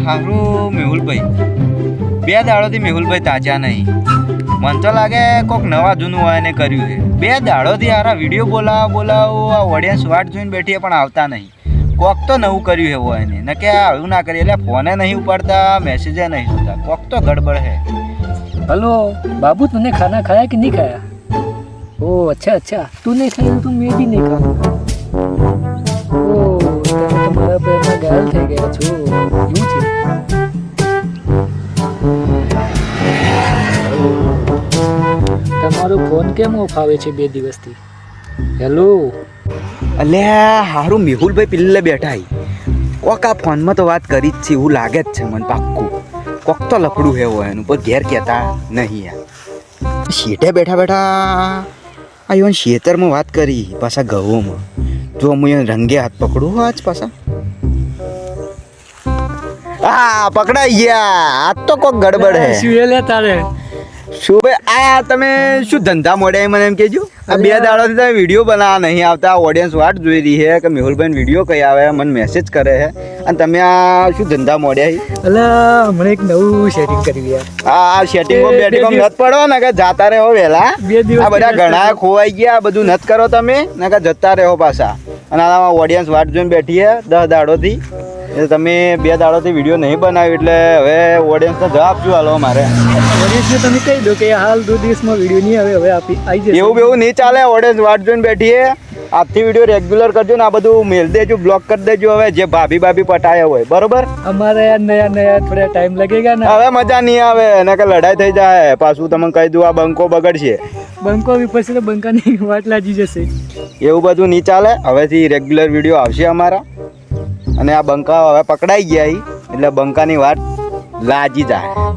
હારું મેહુલભાઈ 2 દાડોથી મેહુલભાઈ તાજા નહીં. મને તો લાગે કોઈક નવા જૂનું હોય ને કર્યું છે. 2 દાડોથી હારા વિડીયો બોલાવો આ ઓડિયન્સ વાટ જોઈને બેઠી પણ આવતા નહીં. કોક તો નવું કર્યું છે હોય ને ન કે આવું ના કરીએ એટલે ફોને નહીં ઉપાડતા મેસેજે નહીં જોતા. કોક તો ગડબડ है. हेलो बाबू, तूने खाना खाया कि नहीं खाया? ओह अच्छा अच्छा, तू नहीं खाया तो मैं भी नहीं खाऊंगा. ओह તમે તમારા પ્રેમમાં ઘાયલ થઈ ગયા છો, એવું છે? તમારો ફોન કેમ ઓફ આવે છે 2 દિવસથી? હેલો અલ્યા હારું મેહુલભાઈ પેલે બેઠા કોક આ ફોનમાં તો વાત કરી જ છે એવું લાગે જ છે મને પાક્કું. કોક તો લફડું હે હોય એનું પર ઘેર કહેતા નહીં યાર. શેઠે બેઠા આ યોન શેતરમાં વાત કરી પાછા ઘઉંમાં. જો હું એને રંગે હાથ પકડું આજ પાછા પકડાઈ ગયા. આજ તો કોક ગડબડ હે. શું લે તારે? શું ભાઈ આ તમે શું ધંધા મોડ્યા મને એમ કહેજો. આ 2 દાડાથી તમે વિડીયો બનાવવા નહીં આવતા. ઓડિયન્સ વાટ જોઈ રહી છે કે મેહુલભાઈ વિડીયો કઈ આવે, મને મેસેજ કરે છે અને તમે આ શું ધંધા મોડ્યા? અલા હમણાં એક નવું સેટિંગ કર્યું યાર. આ સેટિંગમાં બેટિંગમાં નત પડો ને કે જાતા રહો વહેલા. 2 દિવસ આ બધા ઘણા ખોવાઈ ગયા. આ બધું નત કરો તમે ને કે જતા રહો પાછા. અને આમાં ઓડિયન્સ વાટ જોઈને બેઠી છે 10 દાડોથી. એટલે તમે 2 દાડોથી વિડીયો નહીં બનાવ્યો એટલે હવે ઓડિયન્સને જવાબ શું હાલો મારે? ઓડિયન્સને તમે કહી દો કે હાલ 2 દિવસમાં વિડીયો નહીં આવે, હવે આવી જશે. એવું બેવું નહીં ચાલે. ઓડિયન્સ વાટ જોઈને બેઠી છે. આજથી વિડીયો રેગ્યુલર કરજો ને આ બધું મેલ દેજો, બ્લોક કરી દેજો. હવે જે ભાભી પટાયા હોય બરોબર. અમારે યાર નયા થોડા ટાઈમ लगेगा ને. હવે મજા નહીં આવે ને કે લડાઈ થઈ જાય. પાછું તમને કહી દઉં આ બંકો બગડશે. બંકો આવી પછી તો બંકાની વાટ લાગી જશે. એવું બધું નહીં ચાલે. હવેથી રેગ્યુલર વિડીયો આવશે અમારા. અને આ બંકા હવે પકડાઈ ગયા એટલે બંકાની વાત લાજી જાય.